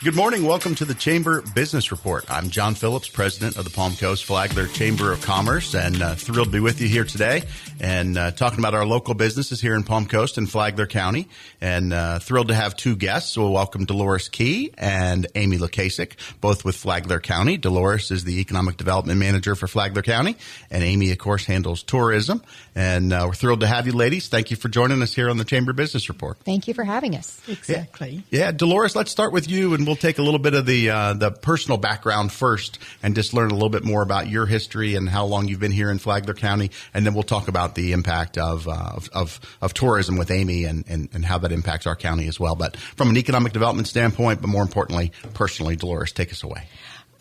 Good morning. Welcome to the Chamber Business Report. I'm John Phillips, president of the Palm Coast Flagler Chamber of Commerce, and thrilled to be with you here today and talking about our local businesses here in Palm Coast and Flagler County. And thrilled to have two guests. So we'll welcome Dolores Key and Amy Lukasik, both with Flagler County. Dolores is the Economic Development Manager for Flagler County, and Amy, of course, handles tourism. And we're thrilled to have you ladies. Thank you for joining us here on the Chamber Business Report. Thank you for having us. Exactly. Yeah, Dolores, let's start with you, and we'll take a little bit of the personal background first and just learn a little bit more about your history and how long you've been here in Flagler County, and then we'll talk about the impact of tourism with Amy and how that impacts our county as well. But from an economic development standpoint, but more importantly, personally, Dolores, take us away.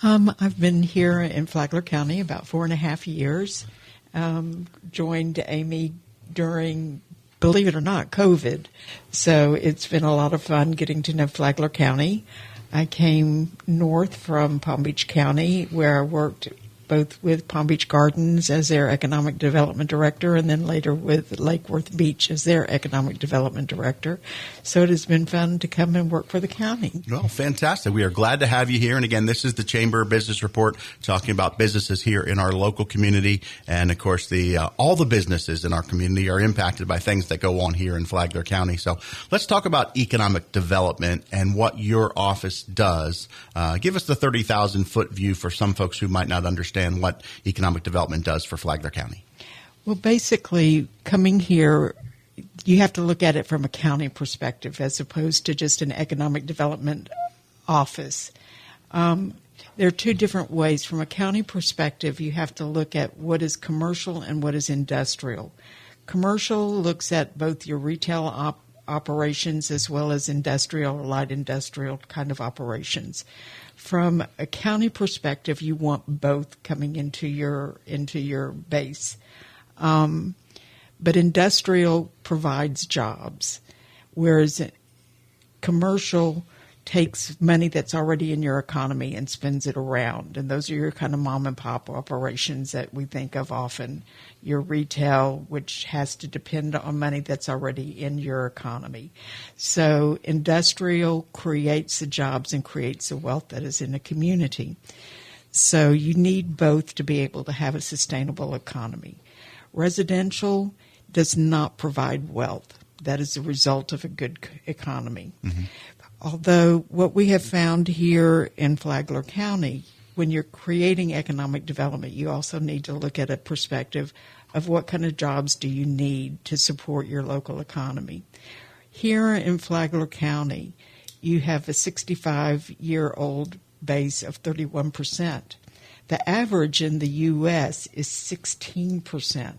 I've been here in Flagler County about 4.5 years. Joined Amy during, believe it or not, COVID. So it's been a lot of fun getting to know Flagler County. I came north from Palm Beach County, where I worked both with Palm Beach Gardens as their economic development director and then later with Lake Worth Beach as their economic development director. So it has been fun to come and work for the county. Well, fantastic. We are glad to have you here. And again, this is the Chamber Business Report talking about businesses here in our local community. And of course, all the businesses in our community are impacted by things that go on here in Flagler County. So let's talk about economic development and what your office does. Give us the 30,000 foot view for some folks who might not understand what economic development does for Flagler County. Well, basically, coming here, you have to look at it from a county perspective as opposed to just an economic development office. There are two different ways. From a county perspective, you have to look at what is commercial and what is industrial. Commercial looks at both your retail operations as well as industrial or light industrial kind of operations. From a county perspective, you want both coming into your base. But industrial provides jobs, whereas commercial takes money that's already in your economy and spins it around. And those are your kind of mom and pop operations that we think of often. Your retail, which has to depend on money that's already in your economy. So industrial creates the jobs and creates the wealth that is in a community. So you need both to be able to have a sustainable economy. Residential does not provide wealth. That is the result of a good economy. Mm-hmm. Although what we have found here in Flagler County, when you're creating economic development, you also need to look at a perspective of what kind of jobs do you need to support your local economy. Here in Flagler County, you have a 65-year-old base of 31%. The average in the U.S. is 16%.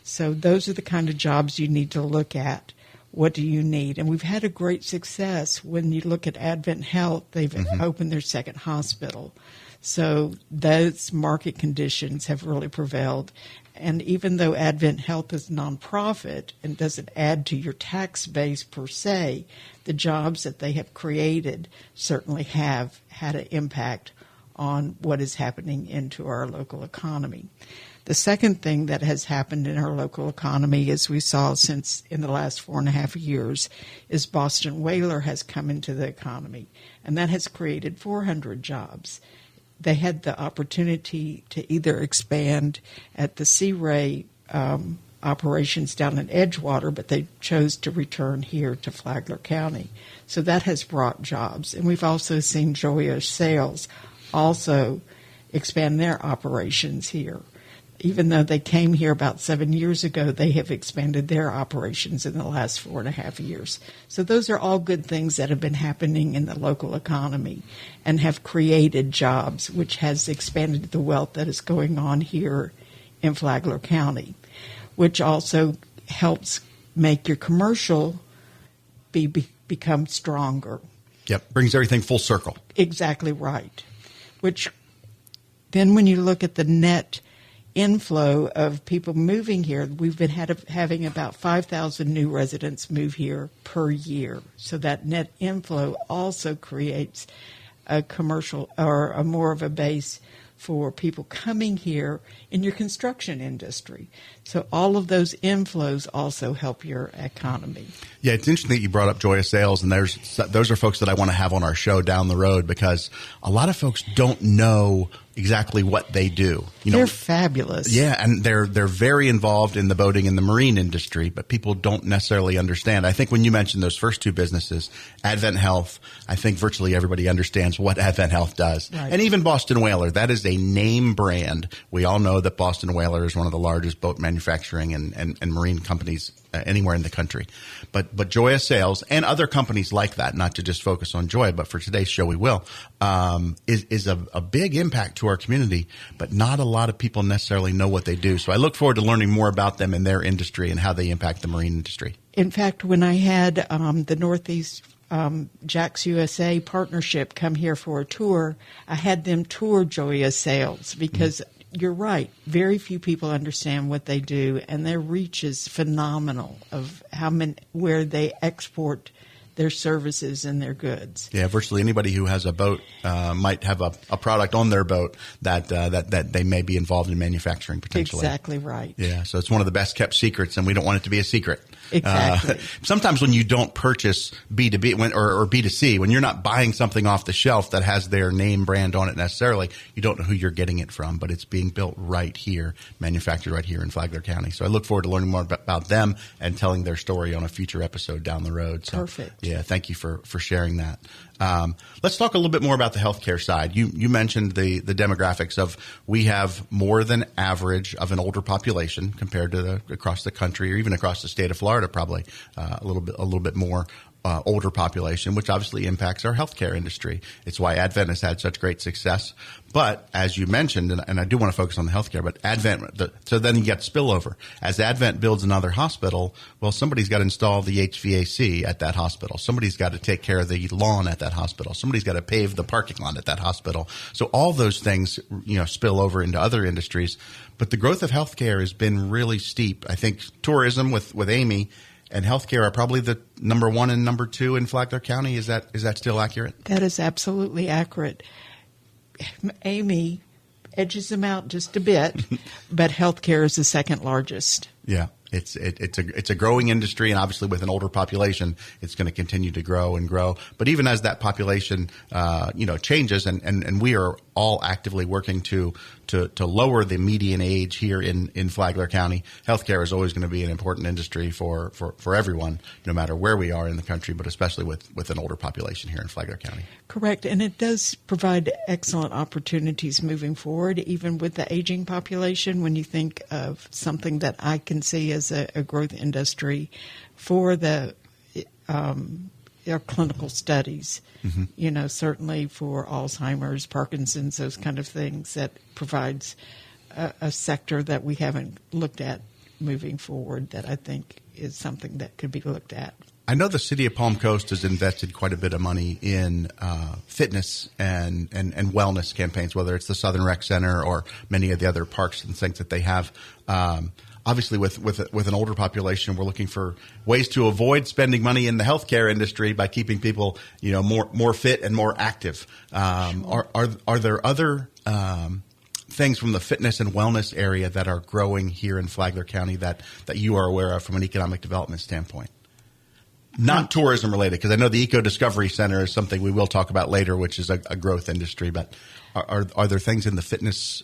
So those are the kind of jobs you need to look at. What do you need? And we've had a great success. When you look at Advent Health, they've opened their second hospital. So those market conditions have really prevailed. And even though Advent Health is nonprofit and doesn't add to your tax base per se, the jobs that they have created certainly have had an impact on what is happening into our local economy. The second thing that has happened in our local economy, as we saw since in the last 4.5 years, is Boston Whaler has come into the economy, and that has created 400 jobs. They had the opportunity to either expand at the Sea Ray operations down in Edgewater, but they chose to return here to Flagler County. So that has brought jobs. And we've also seen Joya Sales also expand their operations here. Even though they came here about 7 years ago, they have expanded their operations in the last 4.5 years. So those are all good things that have been happening in the local economy and have created jobs, which has expanded the wealth that is going on here in Flagler County, which also helps make your commercial become stronger. Yep, brings everything full circle. Exactly right. Which then when you look at the net inflow of people moving here, we've been having about 5,000 new residents move here per year. So that net inflow also creates a commercial or a more of a base for people coming here in your construction industry. So all of those inflows also help your economy. Yeah, it's interesting that you brought up Joya Sales, and those are folks that I want to have on our show down the road, because a lot of folks don't know exactly what they do. They're fabulous. Yeah, and they're very involved in the boating and the marine industry, but people don't necessarily understand. I think when you mentioned those first two businesses, Advent Health, I think virtually everybody understands what Advent Health does. Right. And even Boston Whaler, that is a name brand. We all know that Boston Whaler is one of the largest boat manufacturing and marine companies anywhere in the country. But Joya Sales and other companies like that, not to just focus on Joya, but for today's show we will, is a big impact to our community, but not a lot of people necessarily know what they do. So I look forward to learning more about them and their industry and how they impact the marine industry. In fact, when I had the Northeast Jack's USA partnership come here for a tour, I had them tour Joya Sales, because you're right, very few people understand what they do, and their reach is phenomenal of where they export their services and their goods. Yeah, virtually anybody who has a boat might have a product on their boat that they may be involved in manufacturing potentially. Exactly right. Yeah, so it's one of the best kept secrets, and we don't want it to be a secret. Exactly. Sometimes when you don't purchase B2B or B2C, when you're not buying something off the shelf that has their name brand on it necessarily, you don't know who you're getting it from, but it's being built right here, manufactured right here in Flagler County. So I look forward to learning more about them and telling their story on a future episode down the road. So, perfect. Yeah, thank you for sharing that. Let's talk a little bit more about the healthcare side. You mentioned the demographics of, we have more than average of an older population compared to across the country, or even across the state of Florida, probably a little bit more older population, which obviously impacts our healthcare industry. It's why Advent has had such great success. But as you mentioned, and I do want to focus on the healthcare, but so then you get spillover. As Advent builds another hospital, well, somebody's got to install the HVAC at that hospital. Somebody's got to take care of the lawn at that hospital. Somebody's got to pave the parking lot at that hospital. So all those things, spill over into other industries. But the growth of healthcare has been really steep. I think tourism with Amy and healthcare are probably the number one and number two in Flagler County. Is that still accurate? That is absolutely accurate. Amy edges them out just a bit, but healthcare is the second largest. Yeah. It's a growing industry, and obviously with an older population, it's going to continue to grow and grow. But even as that population, changes, and we are all actively working to lower the median age here in Flagler County, healthcare is always going to be an important industry for everyone, no matter where we are in the country, but especially with an older population here in Flagler County. Correct, and it does provide excellent opportunities moving forward, even with the aging population. When you think of something that I can see as a growth industry for the clinical studies, certainly for Alzheimer's, Parkinson's, those kind of things, that provides a sector that we haven't looked at moving forward, that I think is something that could be looked at. I know the city of Palm Coast has invested quite a bit of money in fitness and wellness campaigns, whether it's the Southern Rec Center or many of the other parks and things that they have. Obviously, with an older population, we're looking for ways to avoid spending money in the healthcare industry by keeping people, more fit and more active. Are there other things from the fitness and wellness area that are growing here in Flagler County that you are aware of from an economic development standpoint? Not tourism related, because I know the Eco Discovery Center is something we will talk about later, which is a growth industry. But are there things in the fitness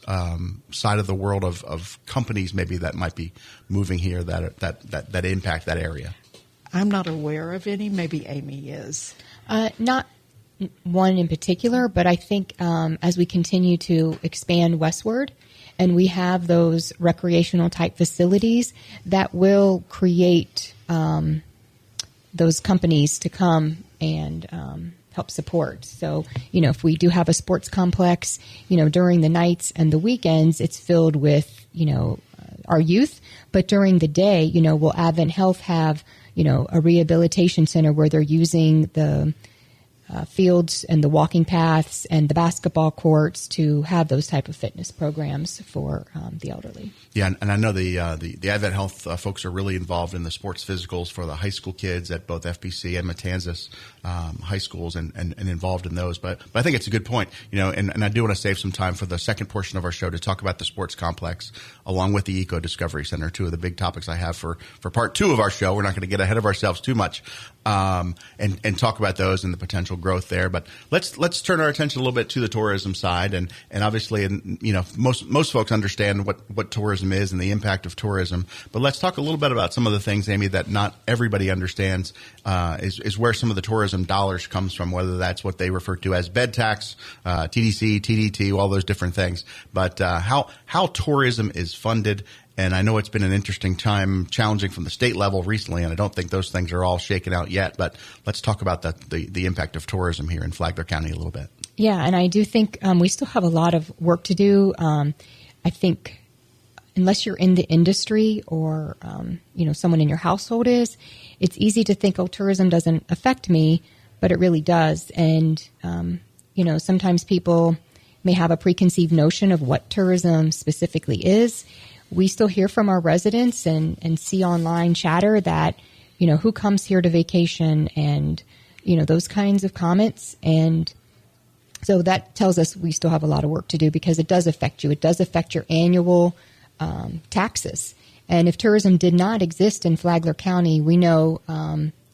side of the world of companies maybe that might be moving here that impact that area? I'm not aware of any. Maybe Amy is. Not one in particular, but I think as we continue to expand westward, and we have those recreational type facilities, that will create those companies to come and help support. So, if we do have a sports complex, during the nights and the weekends, it's filled with, our youth. But during the day, will Advent Health have, a rehabilitation center where they're using the fields and the walking paths and the basketball courts to have those type of fitness programs for the elderly. Yeah, and I know the Advent Health folks are really involved in the sports physicals for the high school kids at both FBC and Matanzas high schools and involved in those. But I think it's a good point, and I do want to save some time for the second portion of our show to talk about the sports complex along with the Eco Discovery Center, two of the big topics I have for part two of our show. We're not going to get ahead of ourselves too much and talk about those and the potential growth there. But let's turn our attention a little bit to the tourism side. And obviously, most folks understand what tourism is and the impact of tourism. But let's talk a little bit about some of the things, Amy, that not everybody understands is where some of the tourism dollars comes from, whether that's what they refer to as bed tax, TDC, TDT, all those different things. But how tourism is funded. And I know it's been an interesting time, challenging from the state level recently, and I don't think those things are all shaken out yet. But let's talk about the impact of tourism here in Flagler County a little bit. Yeah, and I do think we still have a lot of work to do. I think unless you're in the industry or, someone in your household is, it's easy to think, tourism doesn't affect me, but it really does. And, sometimes people may have a preconceived notion of what tourism specifically is. We still hear from our residents and see online chatter that, who comes here to vacation and, those kinds of comments. And so that tells us we still have a lot of work to do because it does affect you. It does affect your annual taxes. And if tourism did not exist in Flagler County, we know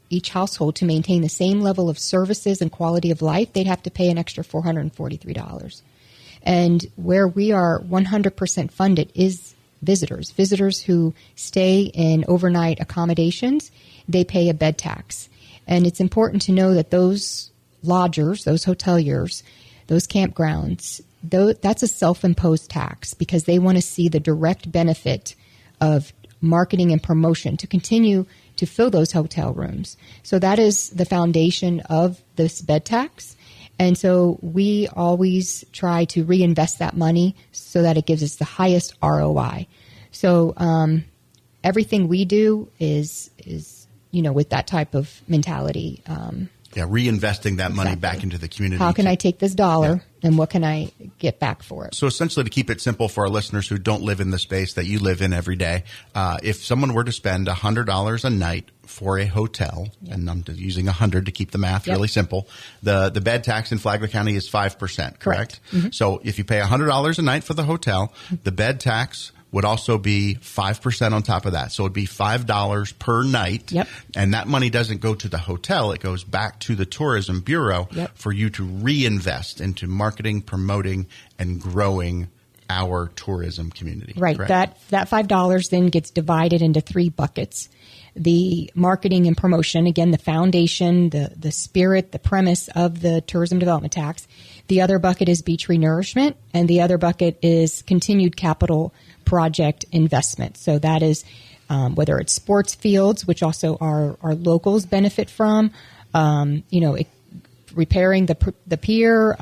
each household to maintain the same level of services and quality of life, they'd have to pay an extra $443. And where we are 100% funded is visitors who stay in overnight accommodations, they pay a bed tax. And it's important to know that those lodgers, those hoteliers, those campgrounds, that's a self-imposed tax because they want to see the direct benefit of marketing and promotion to continue to fill those hotel rooms. So that is the foundation of this bed tax. And so we always try to reinvest that money so that it gives us the highest ROI. So everything we do is with that type of mentality. Reinvesting that money back into the community. How can I take this dollar and what can I get back for it? So essentially, to keep it simple for our listeners who don't live in the space that you live in every day, if someone were to spend $100 a night for a hotel, and I'm using 100 to keep the math really simple, the bed tax in Flagler County is 5%, correct? Mm-hmm. So if you pay $100 a night for the hotel, the bed tax would also be 5% on top of that. So it'd be $5 per night. Yep. And that money doesn't go to the hotel. It goes back to the Tourism Bureau for you to reinvest into marketing, promoting, and growing our tourism community. Right. Correct? That $5 then gets divided into three buckets. The marketing and promotion, again, the foundation, the spirit, the premise of the tourism development tax. The other bucket is beach renourishment, and the other bucket is continued capital project investment. So that is whether it's sports fields, which also our locals benefit from, repairing the pier,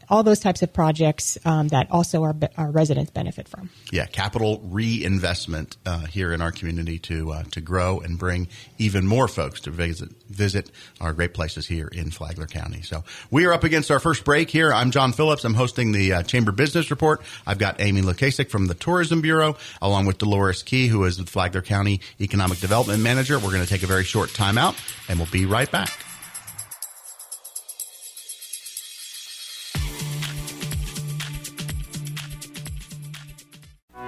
all those types of projects that also our residents benefit from. Yeah, capital reinvestment here in our community to grow and bring even more folks to visit our great places here in Flagler County. So we are up against our first break here. I'm John Phillips. I'm hosting the Chamber Business Report. I've got Amy Lukasik from the Tourism Bureau, along with Dolores Key, who is the Flagler County Economic Development Manager. We're going to take a very short time out, and we'll be right back.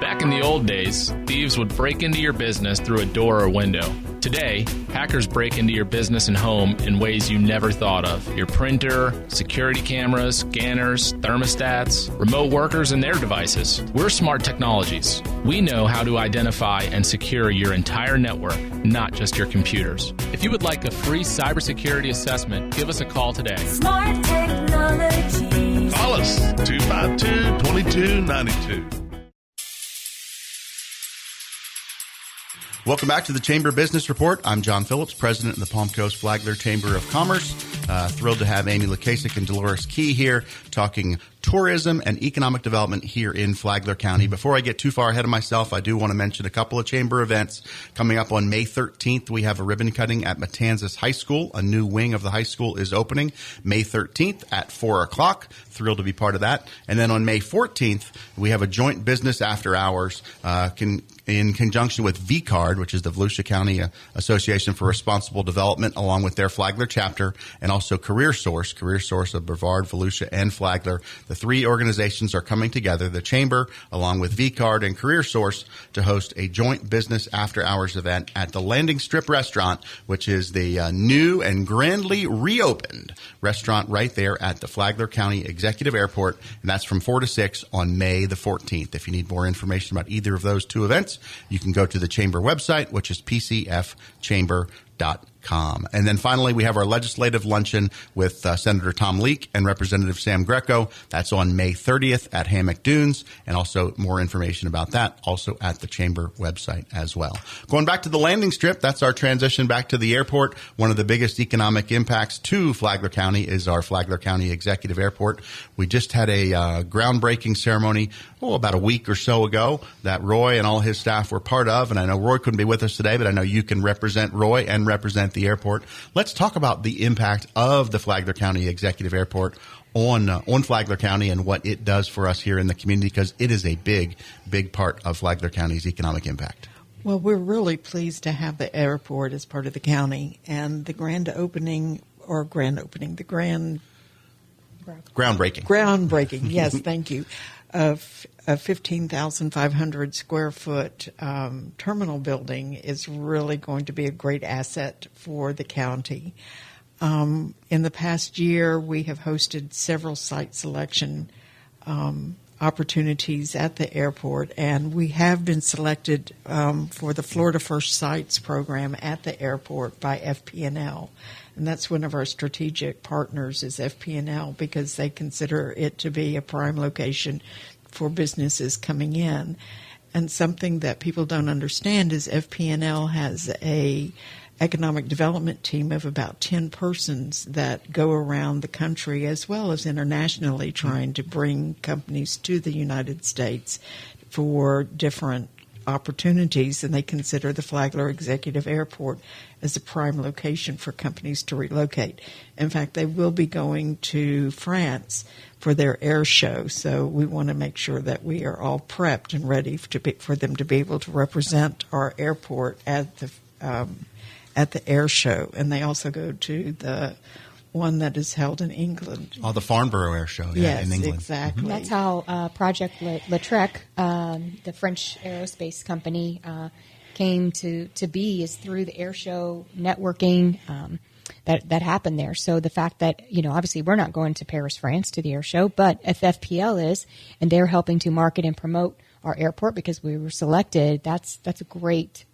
Back in the old days, thieves would break into your business through a door or window. Today, hackers break into your business and home in ways you never thought of. Your printer, security cameras, scanners, thermostats, remote workers, and their devices. We're Smart Technologies. We know how to identify and secure your entire network, not just your computers. If you would like a free cybersecurity assessment, give us a call today. Smart Technologies. Call us, 252-2292. Welcome back to the Chamber Business Report. I'm John Phillips, president of the Palm Coast Flagler Chamber of Commerce. Thrilled to have Amy Lukasik and Dolores Key here talking tourism and economic development here in Flagler County. Before I get too far ahead of myself, I do want to mention a couple of chamber events. Coming up on May 13th, we have a ribbon cutting at Matanzas High School. A new wing of the high school is opening May 13th at 4 o'clock. Thrilled to be part of that. And then on May 14th, we have a joint business after hours in conjunction with VCARD, which is the Volusia County Association for Responsible Development, along with their Flagler chapter, and also Career Source of Brevard, Volusia, and Flagler. The three organizations are coming together, the Chamber, along with VCARD and Career Source, to host a joint business after-hours event at the Landing Strip Restaurant, which is the new and grandly reopened restaurant right there at the Flagler County Executive Airport, and that's from 4 to 6 on May the 14th. If you need more information about either of those two events, you can go to the Chamber website, which is pcfchamber.com. And then finally, we have our legislative luncheon with Senator Tom Leek and Representative Sam Greco. That's on May 30th at Hammock Dunes, and also more information about that also at the Chamber website as well. Going back to the landing strip, that's our transition back to the airport. One of the biggest economic impacts to Flagler County is our Flagler County Executive Airport. We just had a groundbreaking ceremony about a week or so ago that Roy and all his staff were part of, and I know Roy couldn't be with us today, but I know you can represent Roy and represent the airport. Let's talk about the impact of the Flagler County Executive Airport on Flagler County and what it does for us here in the community, because it is a big part of Flagler County's economic impact. Well, we're really pleased to have the airport as part of the county, and the groundbreaking, yes, thank you, of a 15,500 square foot terminal building is really going to be a great asset for the county. In the past year, we have hosted several site selection opportunities at the airport, and we have been selected for the Florida First Sites program at the airport by FP&L. And that's one of our strategic partners is FP&L, because they consider it to be a prime location for businesses coming in. And something that people don't understand is FP&L has a economic development team of about 10 persons that go around the country as well as internationally trying to bring companies to the United States for different opportunities, and they consider the Flagler Executive Airport as a prime location for companies to relocate. In fact, they will be going to France for their air show, so we want to make sure that we are all prepped and ready for them to be able to represent our airport at the air show. And they also go to the one that is held in England. Oh, the Farnborough Air Show, yes, in England. Exactly. And that's how Project Lautrec, the French aerospace company, came to be, is through the air show networking that happened there. So the fact that, obviously we're not going to Paris, France to the air show, but if FPL is, and they're helping to market and promote our airport because we were selected, that's a great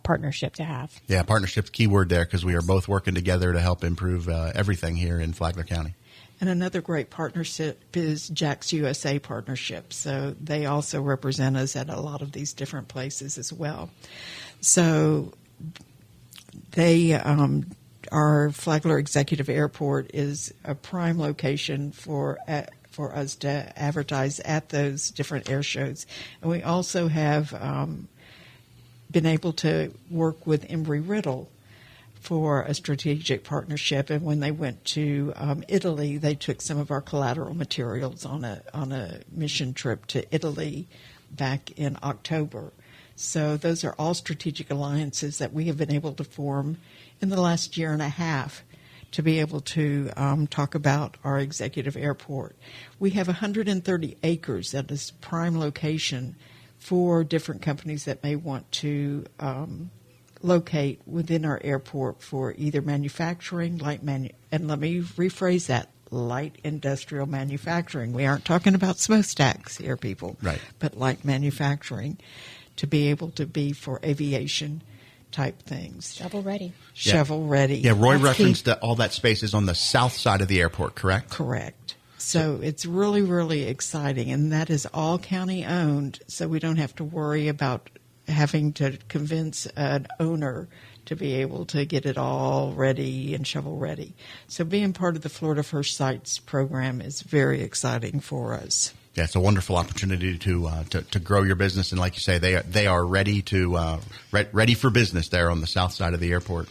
partnership to have. Yeah, partnership's key word there, because we are both working together to help improve everything here in Flagler County. And another great partnership is Jack's USA Partnership. So they also represent us at a lot of these different places as well. So they, our Flagler Executive Airport is a prime location for us to advertise at those different air shows. And we also have been able to work with Embry-Riddle for a strategic partnership. And when they went to Italy, they took some of our collateral materials on a mission trip to Italy back in October. So those are all strategic alliances that we have been able to form in the last year and a half to be able to talk about our executive airport. We have 130 acres that is prime location for different companies that may want to locate within our airport for either manufacturing, and let me rephrase that, light industrial manufacturing. We aren't talking about smokestacks here, people, right? But light manufacturing to be able to be for aviation type things. Shovel ready. Shovel ready. Yeah, Roy referenced that all that space is on the south side of the airport, correct? Correct. So it's really, really exciting, and that is all county owned, so we don't have to worry about having to convince an owner to be able to get it all ready and shovel ready. So being part of the Florida First Sites program is very exciting for us. Yeah, it's a wonderful opportunity to grow your business, and like you say, they are ready to ready for business there on the south side of the airport,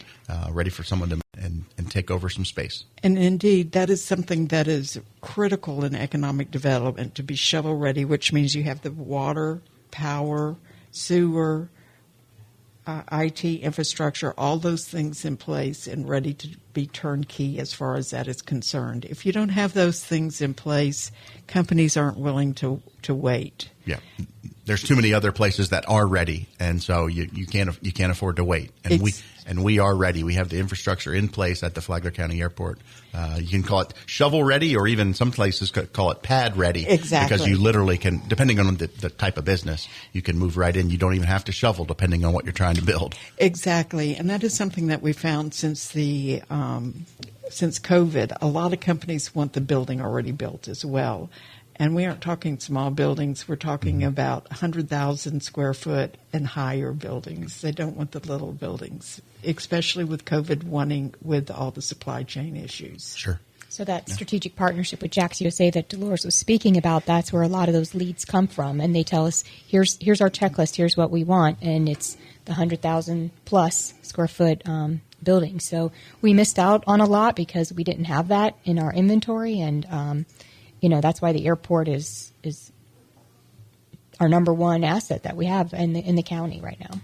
ready for someone to and take over some space. And indeed, that is something that is critical in economic development, to be shovel ready, which means you have the water, power, sewer, IT infrastructure, all those things in place and ready to be turnkey as far as that is concerned. If you don't have those things in place, companies aren't willing to wait. Yeah, there's too many other places that are ready, and so you can't afford to wait. And we are ready. We have the infrastructure in place at the Flagler County Airport. You can call it shovel ready, or even some places call it pad ready. Exactly. Because you literally can, depending on the type of business, you can move right in. You don't even have to shovel, depending on what you're trying to build. Exactly, and that is something that we found since COVID. A lot of companies want the building already built as well. And we aren't talking small buildings. We're talking about 100,000 square foot and higher buildings. They don't want the little buildings, especially with COVID with all the supply chain issues. Sure. So that strategic partnership with Jax USA that Dolores was speaking about, that's where a lot of those leads come from. And they tell us, here's our checklist, here's what we want. And it's the 100,000 plus square foot building. So we missed out on a lot because we didn't have that in our inventory. And, that's why the airport is our number one asset that we have in the county right now.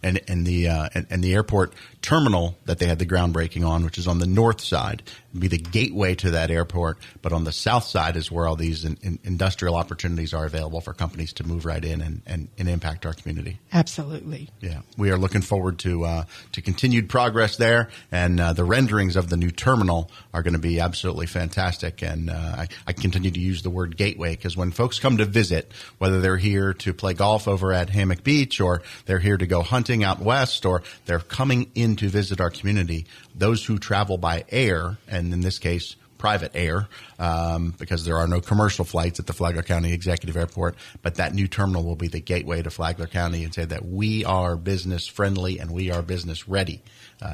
And the airport terminal that they had the groundbreaking on, which is on the north side, would be the gateway to that airport. But on the south side is where all these industrial opportunities are available for companies to move right in and impact our community. Absolutely. Yeah, we are looking forward to continued progress there, and the renderings of the new terminal are going to be absolutely fantastic. And I continue to use the word gateway because when folks come to visit, whether they're here to play golf over at Hammock Beach, or they're here to go hunting out west, or they're coming in to visit our community, those who travel by air, and in this case private air, because there are no commercial flights at the Flagler County Executive Airport, but that new terminal will be the gateway to Flagler County and say that we are business friendly and we are business ready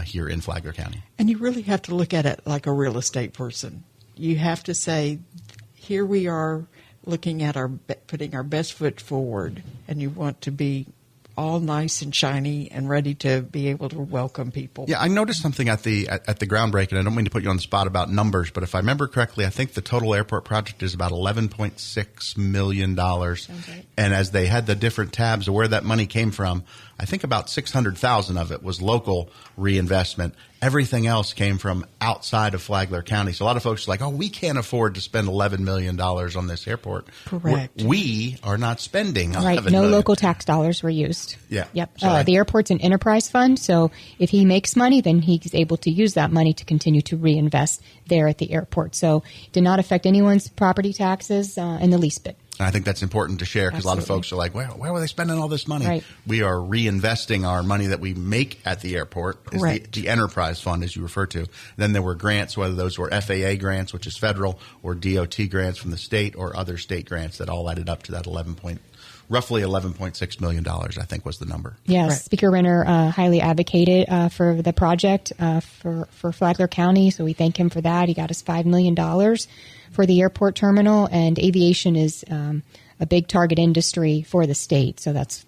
here in Flagler County. And you really have to look at it like a real estate person. You have to say, here we are looking at putting our best foot forward, and you want to be all nice and shiny and ready to be able to welcome people. Yeah, I noticed something at the groundbreaking. I don't mean to put you on the spot about numbers, but if I remember correctly, I think the total airport project is about $11.6 million. Sounds right. And as they had the different tabs of where that money came from, I think about 600,000 of it was local reinvestment. Everything else came from outside of Flagler County. So a lot of folks are like, oh, we can't afford to spend $11 million on this airport. Correct. We are not spending $11 Right. No local tax dollars were used. Yeah. Yep. So The airport's an enterprise fund, so if he makes money, then he's able to use that money to continue to reinvest there at the airport. So it did not affect anyone's property taxes in the least bit. And I think that's important to share because a lot of folks are like, well, where were they spending all this money? Right. We are reinvesting our money that we make at the airport. Is Correct. the enterprise fund, as you refer to. Then there were grants, whether those were FAA grants, which is federal, or DOT grants from the state, or other state grants that all added up to that roughly $11.6 million, I think was the number. Yes, Right. Speaker Renner highly advocated for the project for Flagler County, so we thank him for that. He got us $5 million for the airport terminal, and aviation is a big target industry for the state, so that's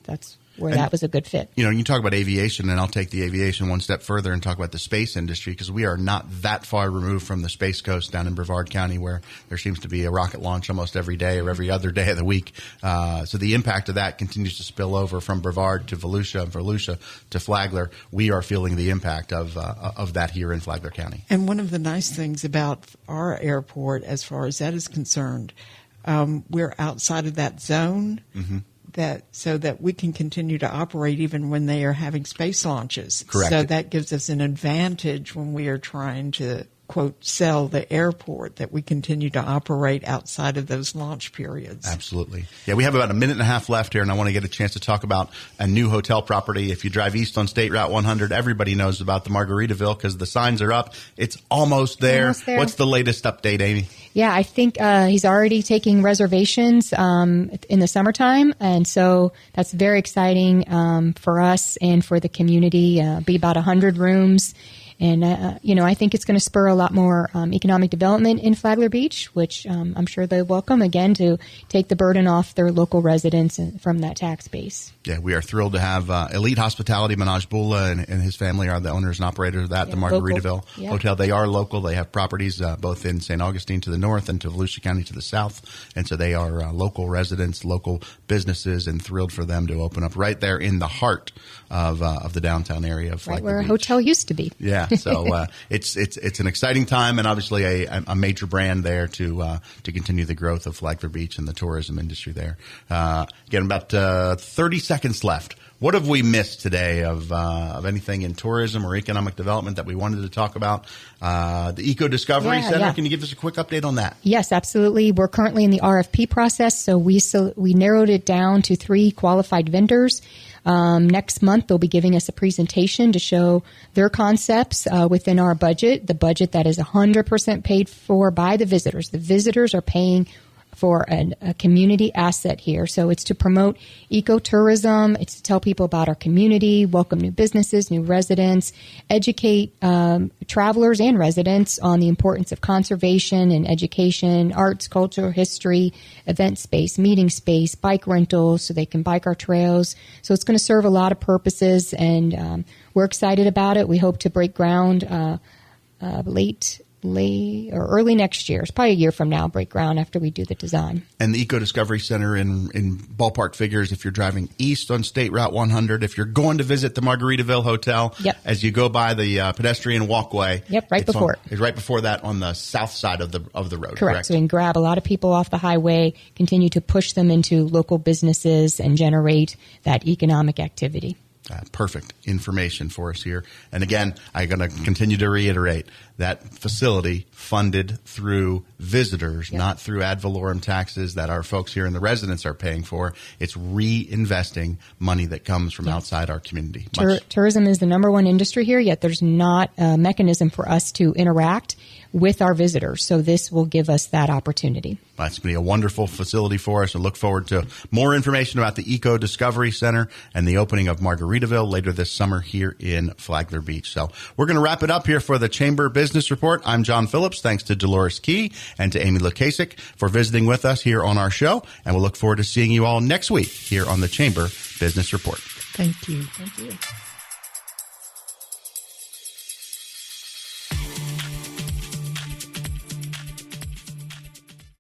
where that was a good fit. You know, you talk about aviation, and I'll take the aviation one step further and talk about the space industry, because we are not that far removed from the Space Coast down in Brevard County, where there seems to be a rocket launch almost every day or every other day of the week. So the impact of that continues to spill over from Brevard to Volusia and Volusia to Flagler. We are feeling the impact of that here in Flagler County. And one of the nice things about our airport, as far as that is concerned, we're outside of that zone. Mm-hmm. So that we can continue to operate even when they are having space launches. Correct. So that gives us an advantage when we are trying to quote, sell the airport, that we continue to operate outside of those launch periods. Absolutely. Yeah, we have about a minute and a half left here, and I want to get a chance to talk about a new hotel property. If you drive east on State Route 100, everybody knows about the Margaritaville because the signs are up. It's almost there. What's the latest update, Amy? Yeah, I think he's already taking reservations in the summertime, and so that's very exciting for us and for the community. Be about 100 rooms. And, I think it's going to spur a lot more economic development in Flagler Beach, which I'm sure they welcome, again, to take the burden off their local residents from that tax base. Yeah, we are thrilled to have Elite Hospitality. Manoj Bula and his family are the owners and operators of that, the Margaritaville Hotel. They are local. They have properties both in St. Augustine to the north and to Volusia County to the south. And so they are local residents, local businesses, and thrilled for them to open up right there in the heart of the downtown area of Flagler Right where Beach. a hotel used to be. Yeah, so it's an exciting time, and obviously a major brand there to continue the growth of Flagler Beach and the tourism industry there. Again, about 30 seconds left. What have we missed today of anything in tourism or economic development that we wanted to talk about? The Eco Discovery Center. Yeah. Can you give us a quick update on that? Yes, absolutely. We're currently in the RFP process, so we narrowed it down to 3 qualified vendors. Next month, they'll be giving us a presentation to show their concepts within our budget, the budget that is 100% paid for by the visitors. The visitors are paying for a community asset here. So it's to promote ecotourism. It's to tell people about our community, welcome new businesses, new residents, educate travelers and residents on the importance of conservation and education, arts, culture, history, event space, meeting space, bike rentals so they can bike our trails. So it's going to serve a lot of purposes, and we're excited about it. We hope to break ground late or early next year. It's probably a year from now, break ground after we do the design. And the Eco Discovery Center in ballpark figures, if you're driving east on State Route 100, if you're going to visit the Margaritaville Hotel, as you go by the pedestrian walkway. Right before it. It's right before that on the south side of the road, correct? So we can grab a lot of people off the highway, continue to push them into local businesses and generate that economic activity. Perfect information for us here. And again, I'm going to continue to reiterate that facility funded through visitors, not through ad valorem taxes that our folks here in the residents are paying for. It's reinvesting money that comes from outside our community. Tourism is the number one industry here, yet there's not a mechanism for us to interact with our visitors. So this will give us that opportunity. That's going to be a wonderful facility for us. I look forward to more information about the Eco Discovery Center and the opening of Margaritaville later this summer here in Flagler Beach. So we're going to wrap it up here for the Chamber Business Report. I'm John Phillips. Thanks to Dolores Key and to Amy Lukasik for visiting with us here on our show. And we'll look forward to seeing you all next week here on the Chamber Business Report. Thank you. Thank you.